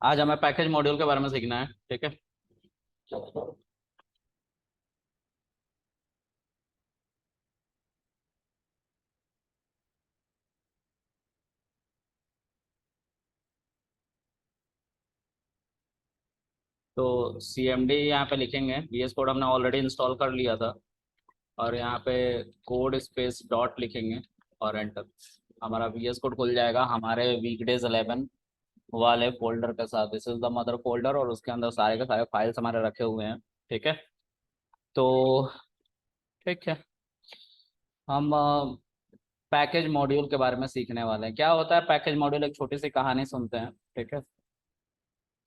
आज हमें package module के बारे में सीखना है, ठीक है। तो सी एम डी यहाँ पे लिखेंगे। VS कोड हमने ऑलरेडी इंस्टॉल कर लिया था। और यहाँ पे कोड स्पेस डॉट लिखेंगे और एंटर। हमारा VS कोड खुल जाएगा हमारे वीकडेज 11 वाले फोल्डर के साथ। This is the mother folder और उसके अंदर सारे के सारे फाइल्स हमारे रखे हुए हैं, ठीक है। तो ठीक है, हम पैकेज मॉड्यूल के बारे में सीखने वाले हैं। क्या होता है पैकेज मॉड्यूल? एक छोटी सी कहानी सुनते हैं, ठीक है।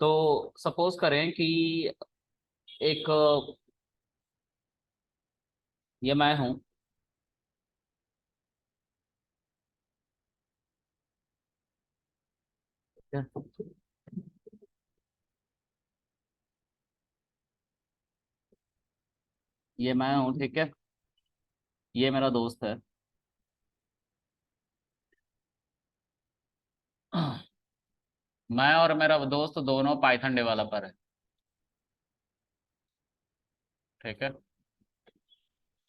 तो सपोज करें कि एक ये मैं हूं, ठीक है? ये मैं हूँ, ठीक है। ये मेरा दोस्त है। मैं और मेरा दोस्त दोनों पाइथन डेवलपर है, ठीक है।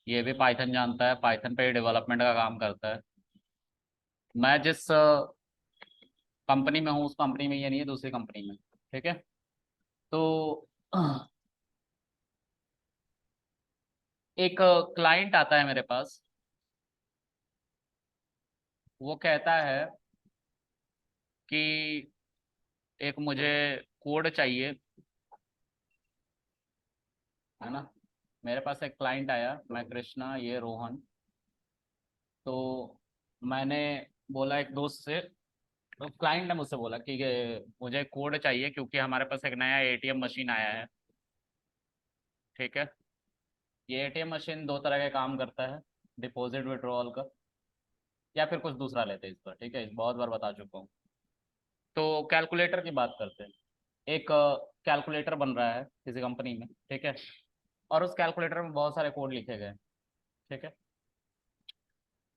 ये भी पाइथन जानता है, पाइथन पे डेवलपमेंट का काम करता है। मैं जिस कंपनी में हूँ उस कंपनी में ये नहीं है, दूसरी कंपनी में, ठीक है। तो एक क्लाइंट आता है मेरे पास। वो कहता है कि एक मुझे कोड चाहिए, है ना। मेरे पास एक क्लाइंट आया, मैं कृष्णा, ये रोहन। तो मैंने बोला एक दोस्त से। तो क्लाइंट ने मुझसे बोला कि मुझे कोड चाहिए क्योंकि हमारे पास एक नया ATM मशीन आया है, ठीक है। ये ATM मशीन दो तरह के काम करता है, डिपॉजिट विड्रॉल का, या फिर कुछ दूसरा लेते हैं इस पर, ठीक है। बहुत बार बता चुका हूँ। तो कैलकुलेटर की बात करते हैं। एक कैलकुलेटर बन रहा है किसी कंपनी में, ठीक है। और उस कैलकुलेटर में बहुत सारे कोड लिखे गए हैं, ठीक है।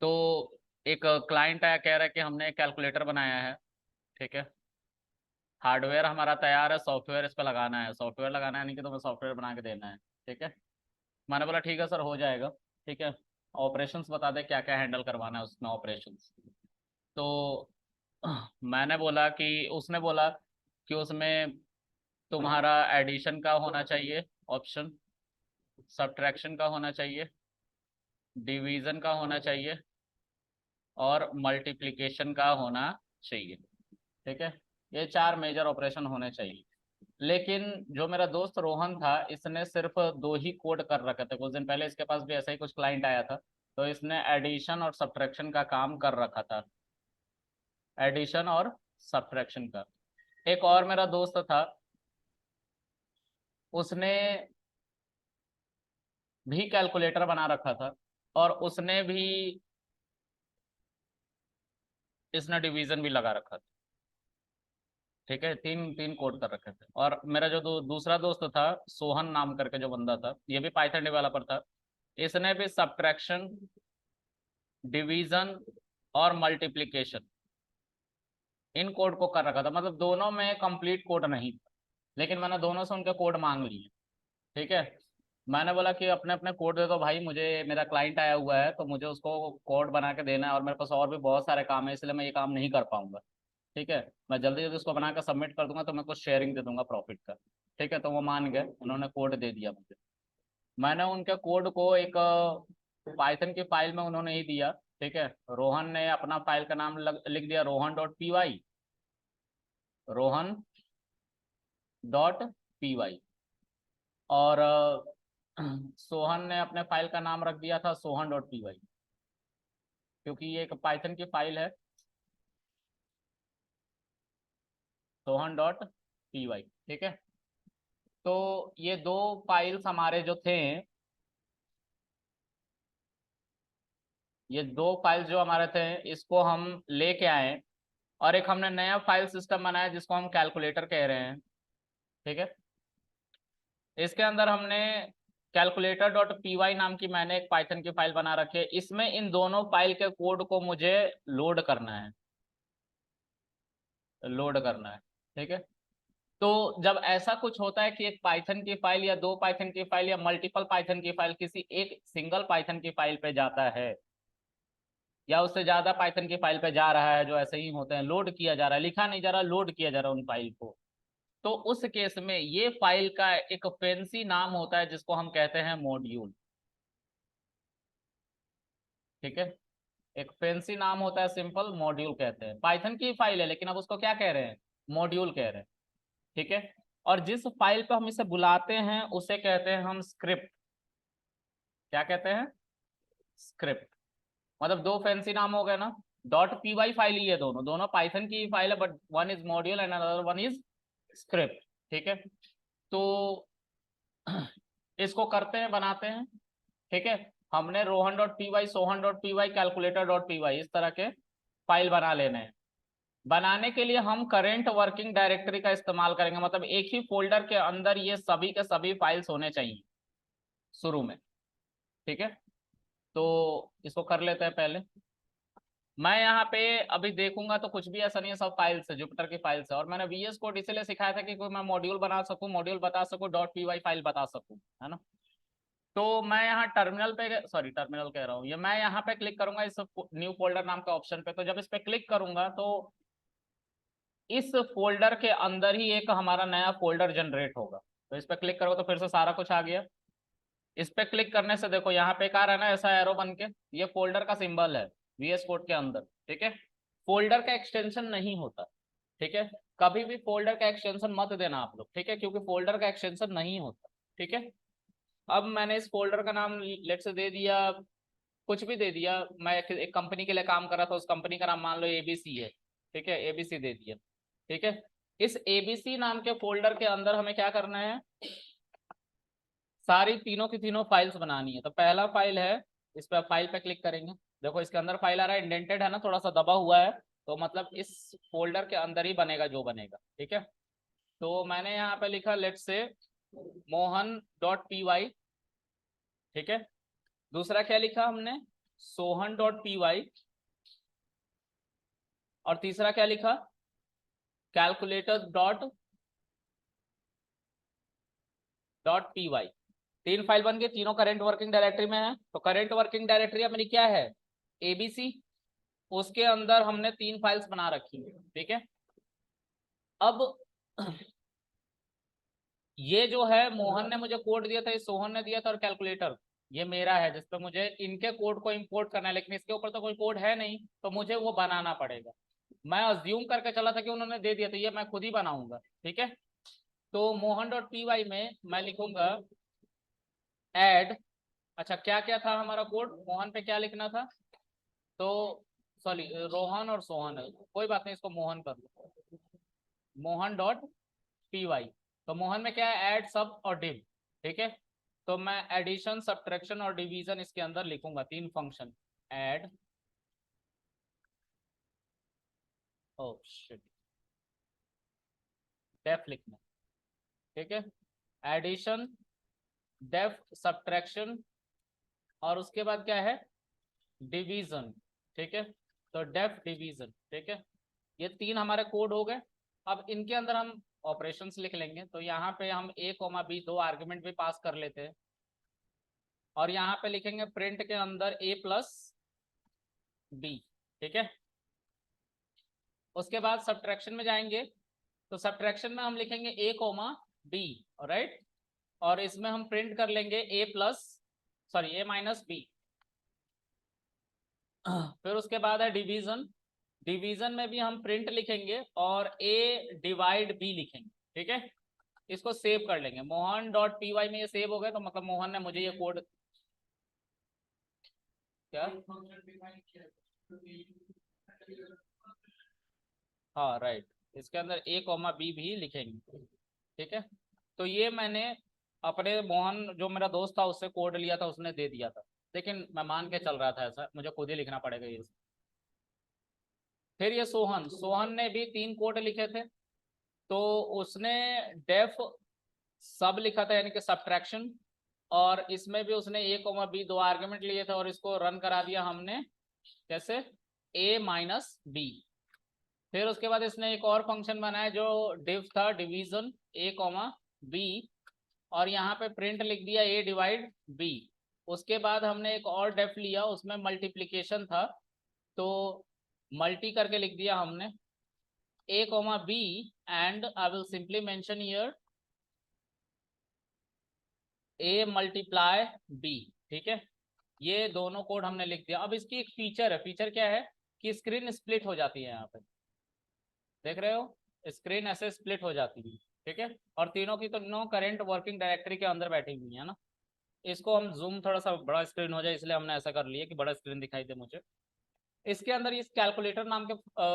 तो एक क्लाइंट आया, कह रहा है कि हमने एक कैलकुलेटर बनाया है, ठीक है। हार्डवेयर हमारा तैयार है, सॉफ्टवेयर इस पर लगाना है। सॉफ्टवेयर लगाना है नहीं कि तुम्हें सॉफ्टवेयर बना के देना है, ठीक है। मैंने बोला ठीक है सर, हो जाएगा, ठीक है। ऑपरेशंस बता दे क्या क्या हैंडल करवाना है उसमें, ऑपरेशंस। तो मैंने बोला कि उसने बोला कि उसमें तुम्हारा एडिशन का होना चाहिए ऑप्शन, सब्ट्रैक्शन का होना चाहिए, डिवीजन का होना चाहिए, और मल्टीप्लिकेशन का होना चाहिए, ठीक है। ये चार मेजर ऑपरेशन होने चाहिए। लेकिन जो मेरा दोस्त रोहन था, इसने सिर्फ दो ही कोड कर रखे थे। कुछ दिन पहले इसके पास भी ऐसा ही कुछ क्लाइंट आया था, तो इसने एडिशन और सब्ट्रैक्शन का काम कर रखा था। एडिशन और सब्ट्रैक्शन का। एक और मेरा दोस्त था, उसने भी कैलकुलेटर बना रखा था, और उसने भी, इसने डिवीजन भी लगा रखा था, ठीक है। तीन तीन कोड कर रखे थे। और मेरा जो दूसरा दोस्त था, सोहन नाम करके जो बंदा था, ये भी पाइथन डेवलपर था। इसने भी सब्ट्रैक्शन, डिवीजन और मल्टीप्लिकेशन, इन कोड को कर रखा था। मतलब दोनों में कंप्लीट कोड नहीं था, लेकिन मैंने दोनों से उनके कोड मांग लिए, ठीक है। मैंने बोला कि अपने अपने कोड दे दो भाई, मुझे मेरा क्लाइंट आया हुआ है तो मुझे उसको कोड बना के देना है, और मेरे पास और भी बहुत सारे काम है, इसलिए मैं ये काम नहीं कर पाऊंगा, ठीक है। मैं जल्दी जल्दी उसको बना कर सबमिट कर दूंगा तो मैं कुछ शेयरिंग दे दूंगा प्रॉफिट का, ठीक है। तो वो मान गए, उन्होंने कोड दे दिया मुझे। मैंने उनके कोड को एक पाइथन की फाइल में उन्होंने ही दिया, ठीक है। रोहन ने अपना फाइल का नाम लिख दिया rohan.py, rohan.py। और सोहन ने अपने फाइल का नाम रख दिया था sohan.py, क्योंकि ये एक पाइथन की फाइल है, sohan.py, ठीक है। तो ये दो फाइल्स हमारे जो थे, ये दो फाइल्स जो हमारे थे, इसको हम लेके आए, और एक हमने नया फाइल सिस्टम बनाया जिसको हम कैलकुलेटर कह रहे हैं, ठीक है। इसके अंदर हमने calculator.py नाम की मैंने एक पाइथन की फाइल बना रखी है। इसमें इन दोनों फाइल के कोड को मुझे लोड करना है, लोड करना है, ठीक है। तो जब ऐसा कुछ होता है कि एक पाइथन की फाइल या दो पाइथन की फाइल या मल्टीपल पाइथन की फाइल किसी एक सिंगल पाइथन की फाइल पे जाता है, या उससे ज्यादा पाइथन की फाइल पे जा रहा है, जो ऐसे ही होते हैं, लोड किया जा रहा है, लिखा नहीं जा रहा, लोड किया जा रहा है उन फाइल को, तो उस केस में ये फाइल का एक फैंसी नाम होता है जिसको हम कहते हैं मॉड्यूल। ठीक है, एक फैंसी नाम होता है, सिंपल मॉड्यूल कहते हैं। पाइथन की फाइल है लेकिन अब उसको क्या कह रहे हैं, मॉड्यूल कह रहे हैं। ठीक है, और जिस फाइल पे हम इसे बुलाते हैं उसे कहते हैं हम स्क्रिप्ट। क्या कहते हैं, स्क्रिप्ट। मतलब दो फैंसी नाम हो गए ना, डॉट पी वाई फाइल ही है, दोनों दोनों पाइथन की फाइल है, but one is module and another one is script. ठीक है, तो इसको करते हैं, बनाते हैं। ठीक है, हमने Rohan dot P Y, Sohan dot P Y, calculator dot P Y, इस तरह के फाइल बना लेने हैं। बनाने के लिए हम करेंट वर्किंग डायरेक्टरी का इस्तेमाल करेंगे, मतलब एक ही फोल्डर के अंदर ये सभी के सभी फाइल्स होने चाहिए शुरू में। ठीक है, तो इसको कर लेते हैं पहले। मैं यहाँ पे अभी देखूंगा तो कुछ भी ऐसा नहीं है, सब फाइल्स है, जुपिटर की फाइल्स है, और मैंने वीएस कोड इसलिए सिखाया था कि कोई मैं मॉड्यूल बना सकूं, मॉड्यूल बता सकूं, डॉट पी वाई फाइल बता सकूं, है ना। तो मैं यहाँ टर्मिनल पे, सॉरी टर्मिनल कह रहा हूँ, ये मैं यहाँ पे क्लिक करूंगा इस न्यू फोल्डर नाम का ऑप्शन पे। तो जब इस पे क्लिक करूंगा तो इस फोल्डर के अंदर ही एक हमारा नया फोल्डर जनरेट होगा। तो इस पे क्लिक करोगे तो फिर से सारा कुछ आ गया। इस पे क्लिक करने से देखो यहाँ पे एक आ रहा है ना ऐसा एरो बन के, ये फोल्डर का सिंबल है वीएस कोड के अंदर। ठीक है, फोल्डर का एक्सटेंशन नहीं होता। ठीक है, कभी भी फोल्डर का एक्सटेंशन मत देना आप लोग, ठीक है, क्योंकि फोल्डर का एक्सटेंशन नहीं होता। ठीक है, अब मैंने इस फोल्डर का नाम लेट से दे दिया, कुछ भी दे दिया। मैं एक कंपनी के लिए काम कर रहा था, उस कंपनी का नाम मान लो एबीसी है। ठीक है, एबीसी दे दिया। ठीक है, इस एबीसी नाम के फोल्डर के अंदर हमें क्या करना है, सारी तीनों की तीनों फाइल्स बनानी है। तो पहला फाइल है, इस पर फाइल पे क्लिक करेंगे, देखो इसके अंदर फाइल आ रहा है, इंडेंटेड है ना, थोड़ा सा दबा हुआ है, तो मतलब इस फोल्डर के अंदर ही बनेगा जो बनेगा। ठीक है, तो मैंने यहाँ पे लिखा लेट से मोहन डॉट पी वाई। ठीक है, दूसरा क्या लिखा हमने, सोहन डॉट पी वाई, और तीसरा क्या लिखा, calculator dot dot P Y. तीन फाइल बन गई, तीनों करेंट वर्किंग डायरेक्टरी में है। तो करेंट वर्किंग डायरेक्टरी अपनी क्या है, एबीसी, उसके अंदर हमने तीन फाइल्स बना रखी है। ठीक है, अब ये जो है मोहन ने मुझे कोड दिया था, ये सोहन ने दिया था, और कैलकुलेटर ये मेरा है जिसपे मुझे इनके कोड को इंपोर्ट करना है, लेकिन इसके ऊपर तो कोई कोड है नहीं, तो मुझे वो बनाना पड़ेगा। मैं अज्यूम करके चला था कि उन्होंने दे दिया, तो ये मैं खुद ही बनाऊंगा। ठीक है, तो मोहन डॉट पी वाई में मैं लिखूंगा एड, अच्छा क्या क्या था हमारा कोड, मोहन पे क्या लिखना था, तो सॉरी रोहन और सोहन है, कोई बात नहीं, इसको मोहन कर लो, मोहन डॉट पी वाई। तो मोहन में क्या है, ऐड सब और डिव। ठीक है, तो मैं एडिशन सब्ट्रैक्शन और डिवीजन इसके अंदर लिखूंगा, तीन function, add, oh shit, def लिखना। ठीक है, एडिशन, डेफ, सब्ट्रैक्शन, और उसके बाद क्या है, डिवीजन। ठीक है, तो डेफ डिवीजन। ठीक है, ये तीन हमारे कोड हो गए। अब इनके अंदर हम ऑपरेशंस लिख लेंगे। तो यहाँ पे हम a कॉमा बी, दो आर्ग्यूमेंट भी पास कर लेते हैं, और यहाँ पे लिखेंगे प्रिंट के अंदर a प्लस बी। ठीक है, उसके बाद सब्ट्रैक्शन में जाएंगे, तो सब्ट्रैक्शन में हम लिखेंगे a कॉमा बी, राइट, और इसमें हम प्रिंट कर लेंगे a plus, sorry a minus B. फिर उसके बाद है डिवीजन, डिवीजन में भी हम प्रिंट लिखेंगे और a डिवाइड b लिखेंगे। ठीक है, इसको सेव कर लेंगे, मोहन डॉट पी वाई में ये सेव हो गया, तो मतलब मोहन ने मुझे ये कोड, क्या, हाँ राइट, इसके अंदर a कॉमा बी भी लिखेंगे। ठीक है, तो ये मैंने अपने मोहन जो मेरा दोस्त था उससे कोड लिया था, उसने दे दिया था, लेकिन मैं मान के चल रहा था ऐसा, मुझे खुद ही लिखना पड़ेगा ये। फिर ये सोहन, सोहन ने भी तीन कोड लिखे थे, तो उसने डेफ सब लिखा था, यानी कि सब्ट्रैक्शन, और इसमें भी उसने a कॉमा बी, दो आर्ग्यूमेंट लिए थे, और इसको रन करा दिया हमने कैसे, a माइनस बी। फिर उसके बाद इसने एक और फंक्शन बनाया जो डिव था, डिवीजन a कॉमा b, और यहाँ पे प्रिंट लिख दिया a डिवाइड b। उसके बाद हमने एक और डेफ लिया, उसमें मल्टीप्लिकेशन था, तो मल्टी करके लिख दिया हमने a comma b, and I will simply mention here a multiply b। ठीक है, ये दोनों कोड हमने लिख दिया। अब इसकी एक फीचर है, फीचर क्या है कि स्क्रीन स्प्लिट हो जाती है, यहाँ पे देख रहे हो स्क्रीन ऐसे स्प्लिट हो जाती है। ठीक है, और तीनों की तो नो करंट वर्किंग डायरेक्टरी के अंदर बैठी हुई है ना। इसको हम जूम, थोड़ा सा बड़ा स्क्रीन हो जाए इसलिए हमने ऐसा कर लिया कि बड़ा स्क्रीन दिखाई दे मुझे। इसके अंदर इस कैलकुलेटर नाम के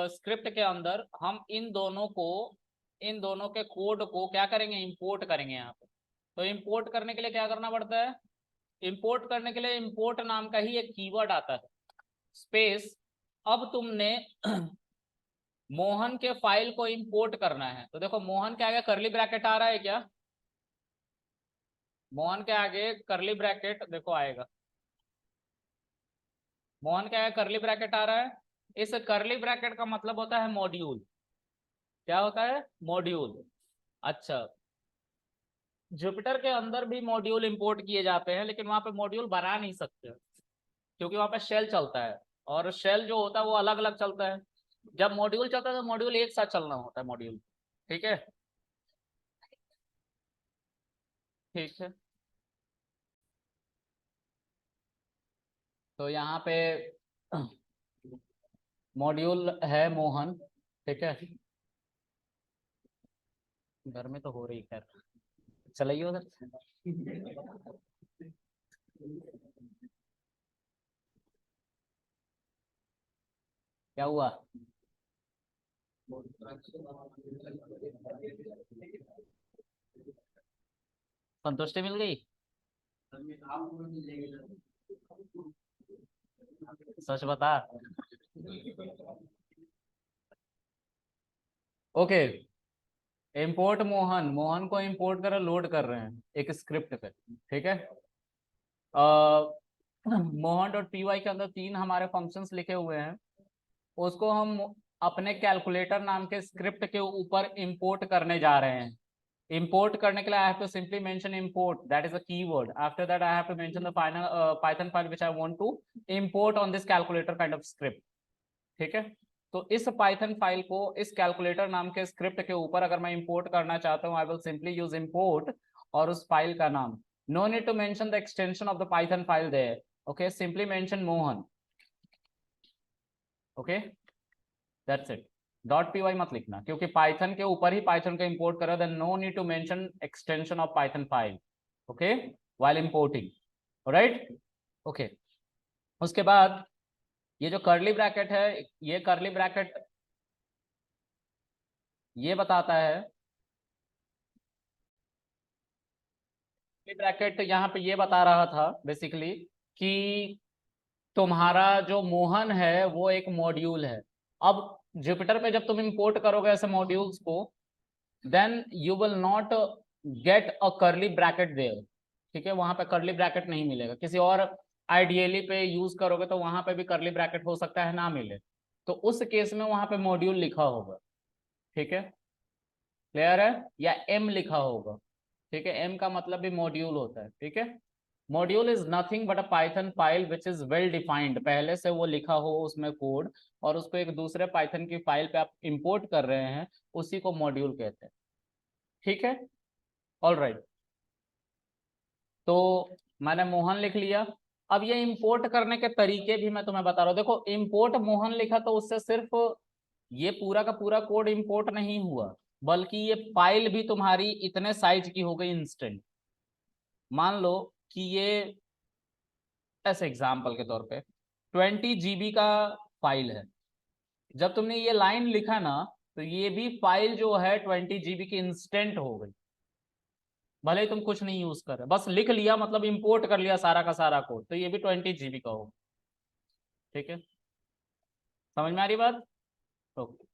स्क्रिप्ट के अंदर हम इन दोनों के कोड को क्या करेंगे, इंपोर्ट करेंगे यहाँ पे। तो इंपोर्ट करने के लिए क्या करना पड़ता है, इंपोर्ट करने के लिए इंपोर्ट नाम का ही एक कीवर्ड आता है, स्पेस। अब तुमने मोहन के फाइल को इंपोर्ट करना है, तो देखो मोहन के आगे करली ब्रैकेट आ रहा है क्या, मोहन के आगे करली ब्रैकेट देखो आएगा, मोहन के आगे करली ब्रैकेट आ रहा है। इस करली ब्रैकेट का मतलब होता है मॉड्यूल। क्या होता है, मॉड्यूल। अच्छा, जुपिटर के अंदर भी मॉड्यूल इंपोर्ट किए जाते हैं, लेकिन वहां पे मॉड्यूल बना नहीं सकते क्योंकि वहां पे शेल चलता है, और शेल जो होता है वो अलग अलग चलता है। जब मॉड्यूल चलता है तो मॉड्यूल एक साथ चलना होता है, मॉड्यूल। ठीक है, ठीक है। तो यहाँ पे मॉड्यूल है मोहन। ठीक है, गर्मी तो हो रही, खैर चलाइए उधर। क्या हुआ, संतुष्टि मिल गई, सच बता। ओके, इंपोर्ट मोहन, मोहन को इंपोर्ट कर लोड कर रहे हैं एक स्क्रिप्ट पे। ठीक है, मोहन डॉट पी वाई के अंदर 3 हमारे फंक्शंस लिखे हुए हैं, उसको हम अपने कैलकुलेटर नाम के स्क्रिप्ट के ऊपर इंपोर्ट करने जा रहे हैं। इंपोर्ट करने के लिए I have to simply mention import, that is a keyword. After that I have to mention the final Python file which I want to import on this calculator kind of script. ठीक है, तो इस Python file को इस calculator नाम के script के ऊपर अगर मैं इंपोर्ट करना चाहता हूं, I will simply use import और उस फाइल का नाम, no need to mention the extension of the Python file there. Okay, simply mention Mohan. Okay, that's it. Dot P Y मत लिखना क्योंकि पाइथन के ऊपर ही पाइथन को इंपोर्ट करो, then no need to mention extension of Python file. Okay, while importing. Right, okay. उसके बाद ये जो कर्ली ब्रैकेट है, ये कर्ली ब्रैकेट ये बताता है, ब्रैकेट यहाँ पे ये बता रहा था बेसिकली कि तुम्हारा जो मोहन है वो एक मॉड्यूल है। अब जुपिटर पे जब तुम इंपोर्ट करोगे ऐसे मॉड्यूल्स को, then you will not get a curly bracket there. ठीक है, वहां पे करली ब्रैकेट नहीं मिलेगा। किसी और आइडियली पे यूज करोगे तो वहां पे भी करली ब्रैकेट हो सकता है ना मिले, तो उस केस में वहां पे मॉड्यूल लिखा होगा। ठीक है, क्लियर है, या एम लिखा होगा। ठीक है, एम का मतलब भी मॉड्यूल होता है। ठीक है, module is nothing but a Python file which is well defined, पहले से वो लिखा हो उसमें कोड, और उसको एक दूसरे पाइथन की फाइल पे आप इंपोर्ट कर रहे हैं, उसी को मॉड्यूल कहते हैं। ठीक है, ऑल राइट। तो मैंने मोहन लिख लिया। अब ये इंपोर्ट करने के तरीके भी मैं तुम्हें बता रहा हूँ। देखो, इंपोर्ट मोहन लिखा तो उससे सिर्फ ये पूरा का पूरा कोड इंपोर्ट नहीं हुआ, बल्कि ये फाइल भी तुम्हारी इतने साइज की हो गई इंस्टेंट। मान लो कि ये ऐसे एग्जाम्पल के तौर पे 20 GB का फाइल है। जब तुमने ये लाइन लिखा ना, तो ये भी फाइल जो है 20 GB की इंस्टेंट हो गई, भले ही तुम कुछ नहीं यूज कर रहे, बस लिख लिया, मतलब इंपोर्ट कर लिया सारा का सारा कोड, तो ये भी 20 GB का होगा। ठीक है, समझ में आ रही बात। ओके,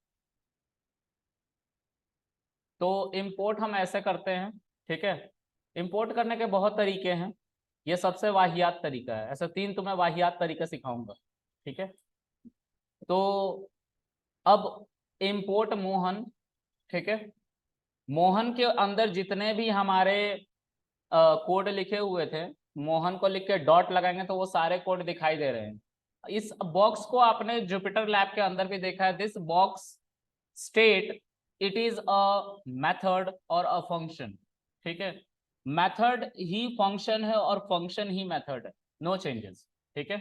तो इंपोर्ट हम ऐसे करते हैं। ठीक है, इंपोर्ट करने के बहुत तरीके हैं, ये सबसे वाहियात तरीका है। ऐसे 3 तुम्हें वाहियात तरीके सिखाऊंगा। ठीक है, तो अब इंपोर्ट मोहन, ठीक है। मोहन के अंदर जितने भी हमारे कोड लिखे हुए थे, मोहन को लिख के डॉट लगाएंगे तो वो सारे कोड दिखाई दे रहे हैं। इस बॉक्स को आपने जुपिटर लैब के अंदर भी देखा है। This box state it is a method और अ फंक्शन, ठीक है। मेथड ही फंक्शन है और फंक्शन ही मेथड है, नो चेंजेस, ठीक है।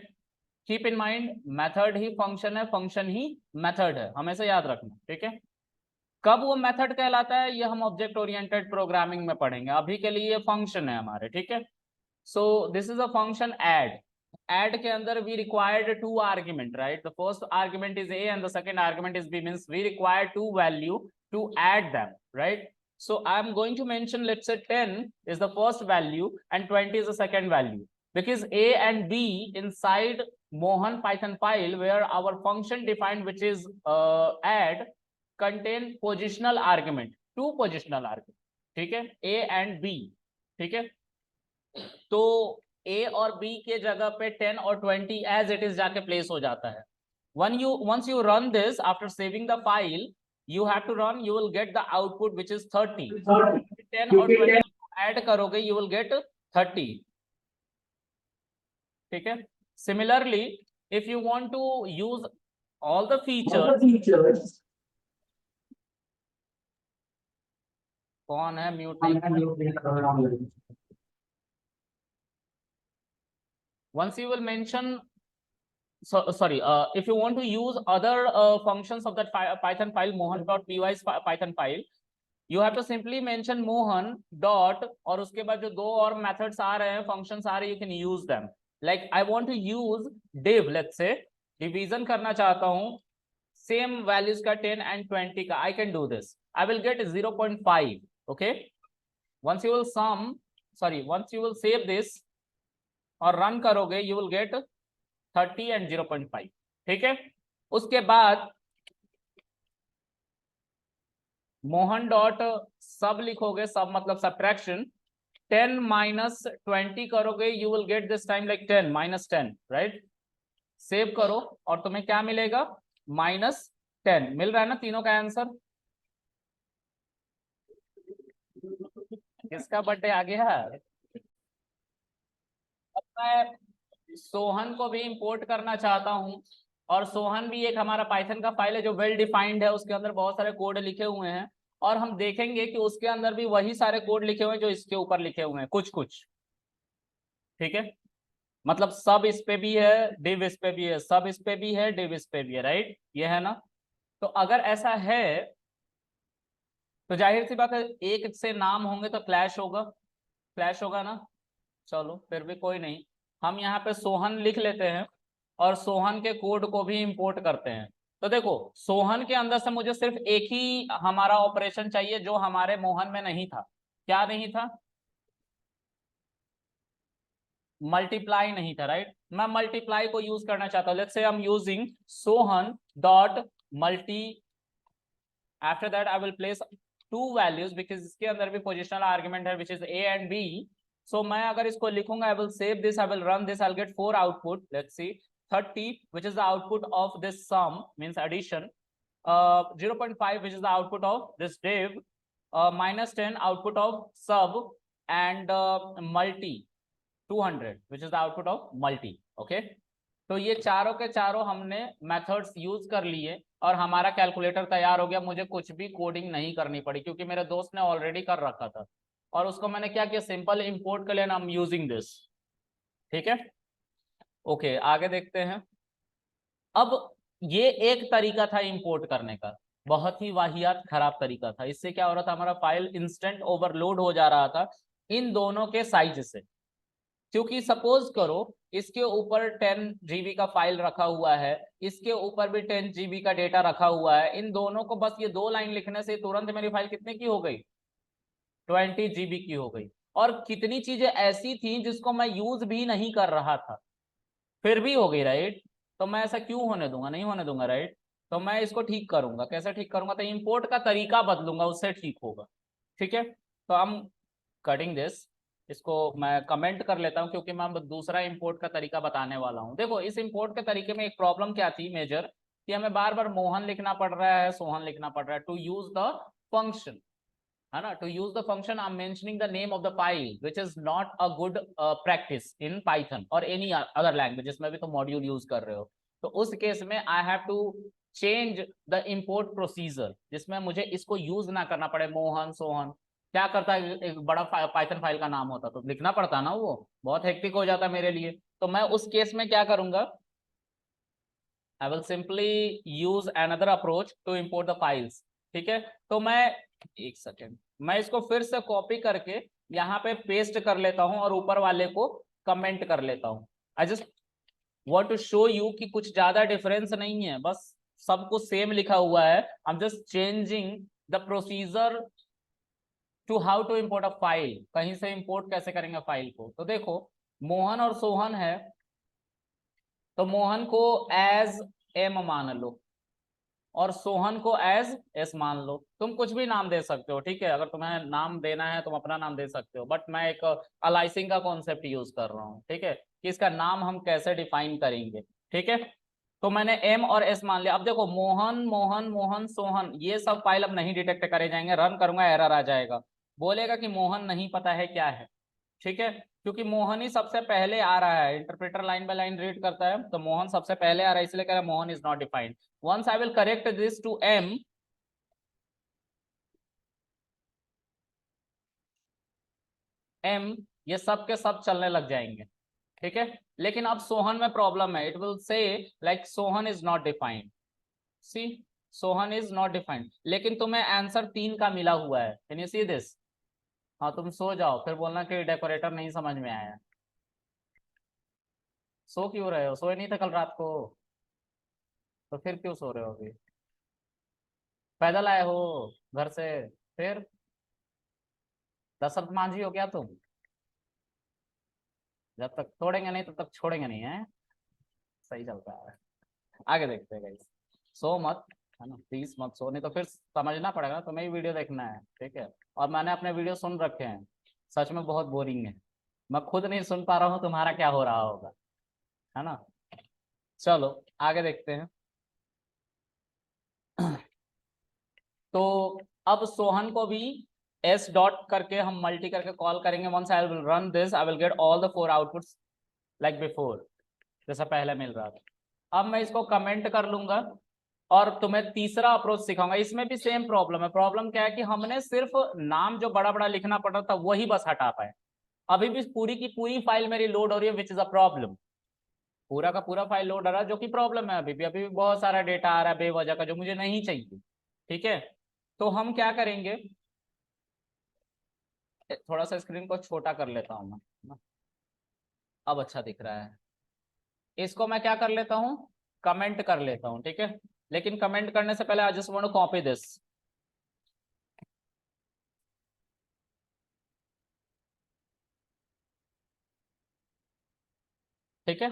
Keep in mind, method he function है, फंक्शन ही मेथड है, हमेशा याद रखना, ठीक है। कब वो मेथड कहलाता है ये हम ऑब्जेक्ट ओरिएंटेड प्रोग्रामिंग में पढ़ेंगे, अभी के लिए ये फंक्शन है हमारे, ठीक है। So this is a function add. Add के अंदर we required two argument, right. The first argument is a and the second argument is b, means we require two value to add them, right? So I am going to mention, let's say 10 is the first value and 20 is the second value, because a and b inside Mohan Python file where our function defined, which is add, contain positional argument, two positional argument, ठीक है, a and b, ठीक है। तो ए और B के जगह पे 10 और 20 एज इट इज जाके प्लेस हो जाता है। once you run this after saving the file, you have to run, you will get the output which is 30। 10 और 20 ऐड करोगे you will get 30, ठीक है। Similarly, if you want to use all the features, कौन है mute नहीं? Once you will mention, sorry, if you want to use other functions of that Python file, mohan.py's Python file, you have to simply mention mohan dot, और उसके बाद जो दो और methods आ रहे हैं, functions आ रहे हैं, you can use them. Like I want to use div, let's say division करना चाहता हूँ same values का 10 and 20 का, I can do this. I will get 0.5, okay. Once you will once you will save this और run करोगे you will get 30 and 0.5, ठीक है। उसके बाद मोहन डॉट सब लिखोगे, सब मतलब सब्ट्रैक्शन, 10 माइनस 20 करोगे you will get this time like 10 minus 10, right. Save करो और तुम्हें क्या मिलेगा, -10 मिल रहा है ना तीनों का आंसर। किसका बर्थडे आ गया? अब मैं सोहन को भी इंपोर्ट करना चाहता हूं, और सोहन भी एक हमारा पाइथन का फाइल है जो वेल डिफाइंड है, उसके अंदर बहुत सारे कोड लिखे हुए हैं, और हम देखेंगे कि उसके अंदर भी वही सारे कोड लिखे हुए हैं जो इसके ऊपर लिखे हुए हैं, कुछ कुछ, ठीक है। मतलब सब इस पे भी है, डिव इस पे भी है, सब इस पे भी है, डिव इस पे भी है, राइट, ये है ना। तो अगर ऐसा है तो जाहिर सी बात है एक से नाम होंगे तो क्लैश होगा ना। चलो फिर भी कोई नहीं, हम यहाँ पे सोहन लिख लेते हैं और सोहन के कोड को भी इंपोर्ट करते हैं। तो देखो सोहन के अंदर से मुझे सिर्फ एक ही हमारा ऑपरेशन चाहिए जो हमारे मोहन में नहीं था। क्या नहीं था? मल्टीप्लाई नहीं था, राइट। मैं मल्टीप्लाई को यूज करना चाहता हूं, let's say I am using सोहन dot multi, after that I will place two values because इसके अंदर भी पोजिशनल आर्ग्यूमेंट है which is a and b. So मैं अगर इसको लिखूंगा, I will save this, I will run this, I will get 4 output, let's see 30 which is the output of this sum, means addition, 0.5 which is the output of this div, -10 output of sub, and multi 200 which is the output of multi, okay। तो ये चारों के चारों हमने methods use कर लिए और हमारा कैलकुलेटर तैयार हो गया, मुझे कुछ भी कोडिंग नहीं करनी पड़ी क्योंकि मेरे दोस्त ने ऑलरेडी कर रखा था, और उसको मैंने क्या किया, सिंपल इंपोर्ट कर लिया, आई एम यूजिंग दिस, ठीक है। ओके आगे देखते हैं। अब ये एक तरीका था इंपोर्ट करने का, बहुत ही वाहियात खराब तरीका था। इससे क्या हो रहा था, हमारा फाइल इंस्टेंट ओवरलोड हो जा रहा था इन दोनों के साइज से। क्योंकि सपोज करो इसके ऊपर 10 GB का फाइल रखा हुआ है, इसके ऊपर भी 10 GB का डेटा रखा हुआ है, इन दोनों को बस ये 2 लाइन लिखने से तुरंत मेरी फाइल कितने की हो गई, 20 GB की हो गई। और कितनी चीजें ऐसी थी जिसको मैं यूज भी नहीं कर रहा था, फिर भी हो गई, राइट। तो मैं ऐसा क्यों होने दूंगा, नहीं होने दूंगा, राइट। तो मैं इसको ठीक करूंगा, कैसे ठीक करूंगा, तो इंपोर्ट का तरीका बदलूंगा, उससे ठीक होगा, ठीक है। तो हम कटिंग दिस, इसको मैं कमेंट कर लेता हूं क्योंकि मैं दूसरा इंपोर्ट का तरीका बताने वाला हूं। देखो इस इंपोर्ट के तरीके में एक प्रॉब्लम क्या थी मेजर, कि हमें बार बार मोहन लिखना पड़ रहा है, सोहन लिखना पड़ रहा है। टू यूज द फंक्शन, है ना, to use the function I am mentioning the name of the file which is not a good practice in Python और एनी अदर लैंग्वेज जिसमें भी तुम मॉड्यूल यूज कर रहे हो। तो उस केस में I have to change the import procedure जिसमें मुझे इसको यूज ना करना पड़े। मोहन सोहन क्या करता है, एक बड़ा पाइथन फाइल का नाम होता तो लिखना पड़ता ना, वो बहुत हेक्टिक हो जाता मेरे लिए। तो मैं उस केस में क्या करूंगा, I will simply use another approach to import the files. ठीक है, तो मैं एक सेकेंड, मैं इसको फिर से कॉपी करके यहाँ पे पेस्ट कर लेता हूँ और ऊपर वाले को कमेंट कर लेता हूँ। I just want to show you कि कुछ ज्यादा डिफरेंस नहीं है, बस सब कुछ सेम लिखा हुआ है। I am just changing the procedure to how to import a file, कहीं से इंपोर्ट कैसे करेंगे फाइल को। तो देखो, मोहन और सोहन है, तो मोहन को एज एम मान लो और सोहन को एज एस मान लो। तुम कुछ भी नाम दे सकते हो, ठीक है, अगर तुम्हें नाम देना है तुम अपना नाम दे सकते हो, बट मैं एक अलाइसिंग का कॉन्सेप्ट यूज कर रहा हूँ, ठीक है, कि इसका नाम हम कैसे डिफाइन करेंगे। ठीक है, तो मैंने एम और एस मान लिया। अब देखो, मोहन मोहन मोहन सोहन ये सब फाइल अब नहीं डिटेक्ट करे जाएंगे, रन करूंगा एरर आ जाएगा, बोलेगा कि मोहन नहीं पता है क्या है। ठीक है, क्योंकि मोहन ही सबसे पहले आ रहा है, interpreter line by line read करता है, तो मोहन सबसे पहले आ रहा है, इसलिए कह रहा है Mohan is not defined. Once I will correct this to um, um, ये सब के सब चलने लग जाएंगे। ठीक है, लेकिन अब सोहन में प्रॉब्लम है, it will say like Sohan is not defined, see Sohan is not defined, लेकिन तुम्हें आंसर 3 का मिला हुआ है, कैन यू सी दिस। हाँ, तुम सो जाओ फिर बोलना कि डेकोरेटर नहीं समझ में आया। सो क्यों रहे हो, सोए नहीं थे कल रात को, तो फिर क्यों सो रहे हो अभी? पैदल आए हो घर से, फिर दशरथ मांझी हो क्या तुम? जब तक तोड़ेंगे नहीं तब तक छोड़ेंगे नहीं है। सही चलता है, आगे देखते हैं गाइस। सो मत, है ना, प्लीज मत सो, नहीं तो फिर समझना पड़ेगा, तुम्हें ही वीडियो देखना है, ठीक है। और मैंने अपने वीडियो सुन रखे हैं, सच में बहुत बोरिंग है, मैं खुद नहीं सुन पा रहा हूँ तुम्हारा क्या हो रहा होगा, है ना। चलो आगे देखते हैं। तो अब सोहन को भी एस डॉट करके हम मल्टी करके कॉल करेंगे। Once I will run this I will get all the 4 outputs like before, जैसा पहले मिल रहा था। अब मैं इसको कमेंट कर लूंगा और तुम्हें तीसरा अप्रोच सिखाऊंगा। इसमें भी सेम प्रॉब्लम है। प्रॉब्लम क्या है कि हमने सिर्फ नाम जो बड़ा बड़ा लिखना पड़ रहा था वही बस हटा पाए। अभी भी पूरी की पूरी फाइल मेरी लोड हो रही है, विच इज अ प्रॉब्लम। पूरा का पूरा फाइल लोड आ रहा है जो कि प्रॉब्लम है। अभी भी बहुत सारा डेटा आ रहा है बेवजह का, जो मुझे नहीं चाहिए। ठीक है, तो हम क्या करेंगे, थोड़ा सा स्क्रीन को छोटा कर लेता हूँ मैं, है ना? अब अच्छा दिख रहा है। इसको मैं क्या कर लेता हूँ, कमेंट कर लेता हूँ, ठीक है। लेकिन कमेंट करने से पहले I just want to copy this. ठीक है,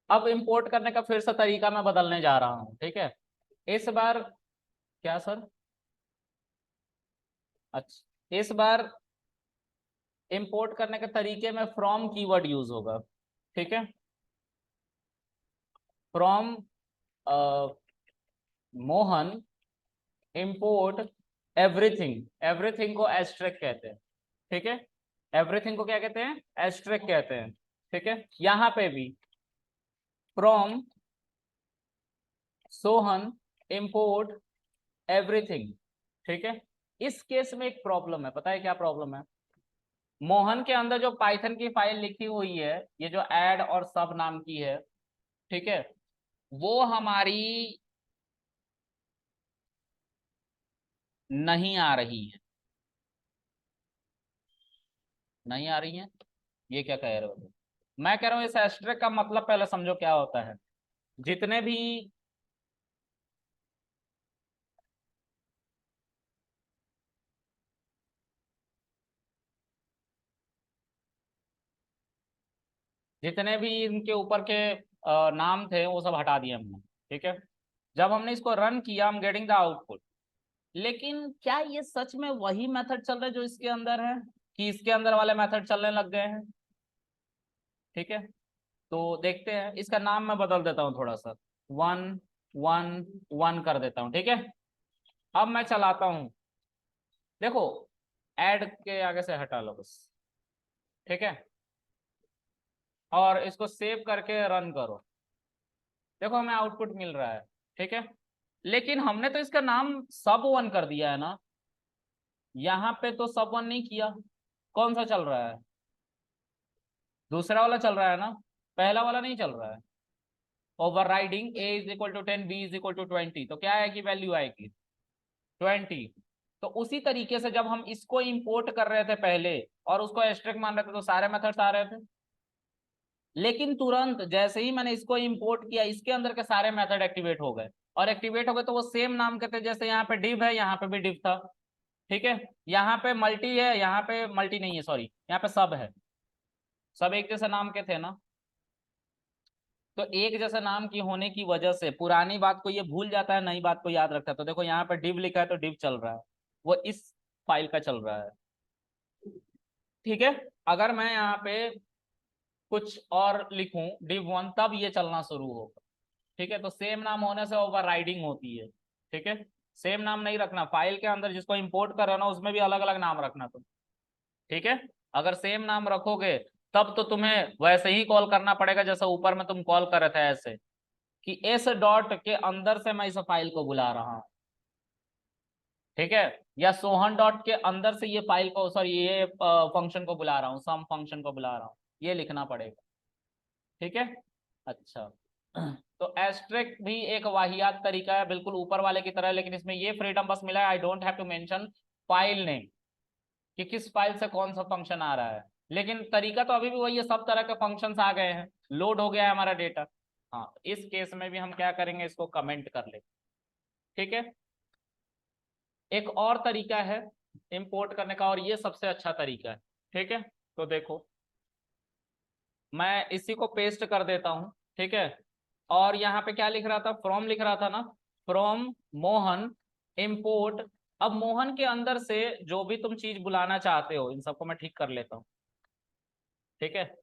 अब इंपोर्ट करने का फिर से तरीका मैं बदलने जा रहा हूँ, ठीक है। इस बार क्या सर, अच्छा, इस बार इंपोर्ट करने के तरीके में फ्रॉम कीवर्ड यूज होगा, ठीक है। From Mohan import everything, everything को एस्ट्रिक कहते हैं, ठीक है। एवरीथिंग को क्या कहते हैं, एस्ट्रिक कहते हैं, ठीक है। यहाँ पे भी फ्रॉम सोहन इंपोर्ट एवरीथिंग, ठीक है। इस केस में एक प्रॉब्लम है, पता है क्या प्रॉब्लम है? मोहन के अंदर जो पाइथन की फाइल लिखी हुई है, ये जो ऐड और सब नाम की है, ठीक है, वो हमारी नहीं आ रही है, नहीं आ रही है। ये क्या कह रहे हो तुम? मैं कह रहा हूँ इस एस्ट्रिक का मतलब पहले समझो क्या होता है। जितने भी जितने भी इनके ऊपर के नाम थे वो सब हटा दिए हमने, ठीक है। जब हमने इसको रन किया, हम गेटिंग द आउटपुट। लेकिन क्या ये सच में वही मेथड चल रहा है जो इसके अंदर है, कि इसके अंदर वाले मेथड चलने लग गए हैं? ठीक है, तो देखते हैं। इसका नाम मैं बदल देता हूँ थोड़ा सा, 1 1 1 कर देता हूँ, ठीक है। अब मैं चलाता हूँ, देखो ऐड के आगे से हटा लो बस, ठीक है, और इसको सेव करके रन करो। देखो हमें आउटपुट मिल रहा है, ठीक है। लेकिन हमने तो इसका नाम सब वन कर दिया है ना, यहाँ पे तो सब वन नहीं किया। कौन सा चल रहा है? दूसरा वाला चल रहा है ना, पहला वाला नहीं चल रहा है। Overriding A is equal to 10, B is equal to 20, तो क्या आएगी वैल्यू आएगी 20। तो उसी तरीके से जब हम इसको इंपोर्ट कर रहे थे पहले और उसको एस्ट्रिक मान रहे थे तो सारे मेथड्स आ रहे थे, लेकिन तुरंत जैसे ही मैंने इसको इंपोर्ट किया इसके अंदर के सारे मेथड एक्टिवेट हो गए, और एक्टिवेट हो गए तो वो सेम नाम के थे। जैसे यहाँ पे डिव है, यहाँ पे भी डिव था, ठीक है। यहाँ पे मल्टी है, यहाँ पे मल्टी नहीं है, सॉरी, यहाँ पे सब है। सब एक जैसे नाम के थे ना, तो एक जैसे नाम की होने की वजह से पुरानी बात को ये भूल जाता है, नई बात को याद रखता है। तो देखो यहाँ पे डिव लिखा है तो डिव चल रहा है, वो इस फाइल का चल रहा है, ठीक है। अगर मैं यहाँ पे कुछ और लिखूं div1, तब ये चलना शुरू होगा, ठीक है। तो सेम नाम होने से ओवरराइडिंग होती है, ठीक है। सेम नाम नहीं रखना, फाइल के अंदर जिसको इंपोर्ट कर रहे हो ना उसमें भी अलग अलग नाम रखना तुम, ठीक है। अगर सेम नाम रखोगे तब तो तुम्हें वैसे ही कॉल करना पड़ेगा जैसे ऊपर में तुम कॉल कर रहे थे, ऐसे कि एस डॉट के अंदर से मैं इस फाइल को बुला रहा हूं, ठीक है। या सोहन डॉट के अंदर से ये फाइल को, सॉरी, ये फंक्शन को बुला रहा हूँ, सम फंक्शन को बुला रहा हूँ, ये लिखना पड़ेगा, ठीक है। अच्छा, तो एस्ट्रिक भी एक वाहियात तरीका है बिल्कुल ऊपर वाले की तरह, लेकिन इसमें ये फ्रीडम बस मिला है, I don't have to mention file name, कि किस फाइल से कौन सा फंक्शन आ रहा है। लेकिन तरीका तो अभी भी वही है, सब तरह के फंक्शंस आ गए हैं, लोड हो गया है हमारा डेटा। हाँ, इस केस में भी हम क्या करेंगे, इसको कमेंट कर ले, ठीक है। एक और तरीका है इंपोर्ट करने का, और ये सबसे अच्छा तरीका है, ठीक है। तो देखो मैं इसी को पेस्ट कर देता हूं, ठीक है। और यहाँ पे क्या लिख रहा था, फ्रॉम लिख रहा था ना, फ्रॉम मोहन इंपोर्ट। अब मोहन के अंदर से जो भी तुम चीज बुलाना चाहते हो, इन सबको मैं ठीक कर लेता हूँ, ठीक है।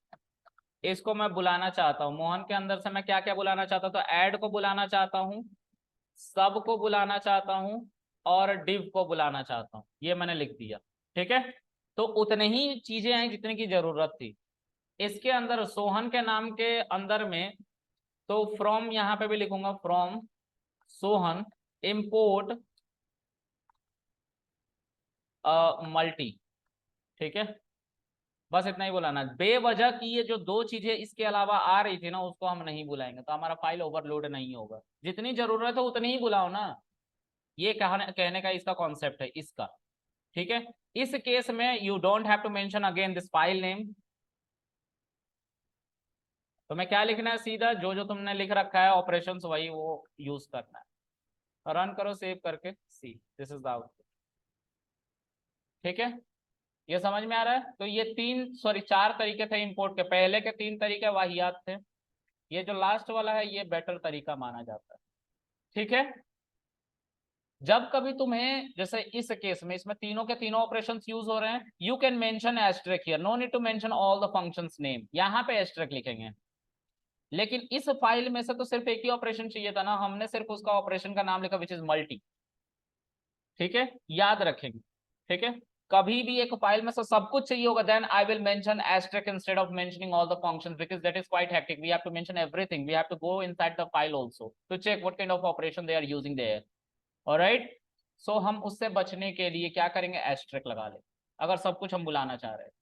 इसको मैं बुलाना चाहता हूँ मोहन के अंदर से, मैं क्या क्या बुलाना चाहता हूँ, तो ऐड को बुलाना चाहता हूँ, सब को बुलाना चाहता हूँ, और डिव को बुलाना चाहता हूँ, ये मैंने लिख दिया, ठीक है। तो उतने ही चीजें हैं जितने की जरूरत थी। इसके अंदर सोहन के नाम के अंदर में, तो फ्रॉम यहाँ पे भी लिखूंगा, फ्रॉम सोहन इंपोर्ट मल्टी, ठीक है। बस इतना ही बुलाना, बेवजह की ये जो दो चीजें इसके अलावा आ रही थी ना उसको हम नहीं बुलाएंगे, तो हमारा फाइल ओवरलोड नहीं होगा। जितनी जरूरत है उतनी ही बुलाओ ना, ये कहने का इसका कॉन्सेप्ट है इसका, ठीक है। इस केस में you don't have to mention again this file name. तो मैं क्या लिखना है, सीधा जो जो तुमने लिख रखा है ऑपरेशंस वही वो यूज करना है। रन करो सेव करके, see this is the output, ठीक है। ये समझ में आ रहा है? तो ये तीन, सॉरी, चार तरीके थे इंपोर्ट के, पहले के तीन तरीके वाहियात थे, ये जो लास्ट वाला है ये बेटर तरीका माना जाता है, ठीक है। जब कभी तुम्हें, जैसे इस केस में इसमें तीनों के तीनों ऑपरेशंस यूज हो रहे हैं, you can mention asterisk here, no need to mention all the functions name, यहाँ पे एस्ट्रिक लिखेंगे। लेकिन इस फाइल में से तो सिर्फ एक ही ऑपरेशन चाहिए था ना, हमने सिर्फ उसका ऑपरेशन का नाम लिखा विच इज मल्टी, ठीक है, याद रखेंगे, ठीक है। कभी भी एक फाइल में से सब कुछ चाहिए होगा, then I will mention asterisk instead of mentioning all the functions, because that is quite hectic, we have to mention everything, we have to go inside the file also to check what kind of operation they are using there, alright। so हम उससे बचने के लिए क्या करेंगे, asterisk लगा ले अगर सब कुछ हम बुलाना चाह रहे हैं,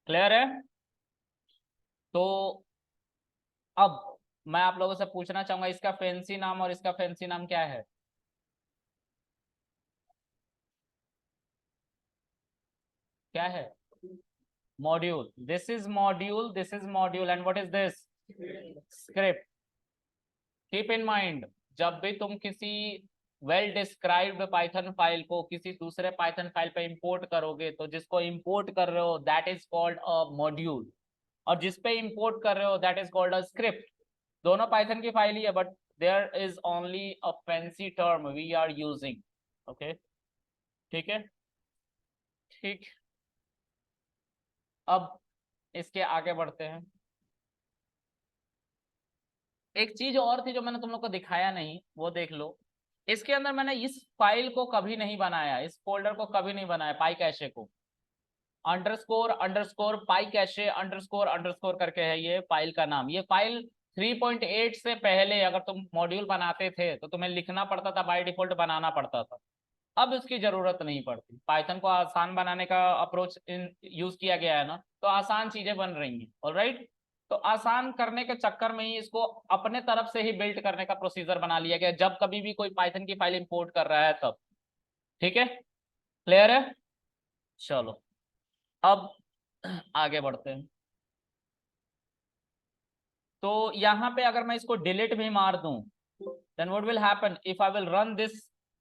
क्लियर है? तो अब मैं आप लोगों से पूछना चाहूंगा, इसका फैंसी नाम और इसका फैंसी नाम क्या है? क्या है? Module, this is module, this is module, and what is this? Script. Keep in mind, जब भी तुम किसी वेल डिस्क्राइब्ड पाइथन फाइल को किसी दूसरे पाइथन फाइल पे इंपोर्ट करोगे, तो जिसको इंपोर्ट कर रहे हो that is called a module, और जिस पे इंपोर्ट कर रहे हो that is called a script. दोनों पाइथन की फाइल ही है, but there is only a fancy term we are using, okay, ठीक है, ठीक। अब इसके आगे बढ़ते हैं। एक चीज और थी जो मैंने तुम लोग को दिखाया नहीं, वो देख लो। इसके अंदर मैंने इस फाइल को कभी नहीं बनाया, इस फोल्डर को कभी नहीं बनाया, पाई कैशे को। अंडरस्कोर अंडरस्कोर पाई कैशे अंडरस्कोर अंडरस्कोर करके है ये फाइल का नाम। ये फाइल 3.8 से पहले अगर तुम मॉड्यूल बनाते थे तो तुम्हें लिखना पड़ता था, बाय डिफॉल्ट बनाना पड़ता था। अब इसकी जरूरत नहीं पड़ती। पाइथन को आसान बनाने का अप्रोच यूज किया गया है ना, तो आसान चीजें बन रही हैं। ऑलराइट, तो आसान करने के चक्कर में ही इसको अपने तरफ से ही बिल्ड करने का प्रोसीजर बना लिया गया, जब कभी भी कोई पाइथन की फाइल इंपोर्ट कर रहा है तब। ठीक है, क्लियर है? चलो अब आगे बढ़ते हैं। तो यहाँ पे अगर मैं इसको डिलीट भी मार दूं, then what will happen if I will run this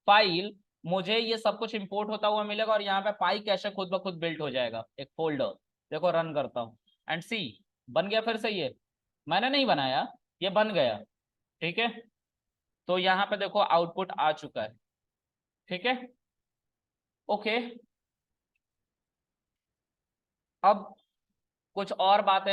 file, मुझे ये सब कुछ इंपोर्ट होता हुआ मिलेगा और यहाँ पे पाई कैशे खुद ब खुद बिल्ट हो जाएगा, एक फोल्डर। देखो रन करता हूँ एंड सी, बन गया फिर से। ये मैंने नहीं बनाया, ये बन गया। ठीक है, तो यहाँ पे देखो आउटपुट आ चुका है। ठीक है, ओके। अब कुछ और बातें हैं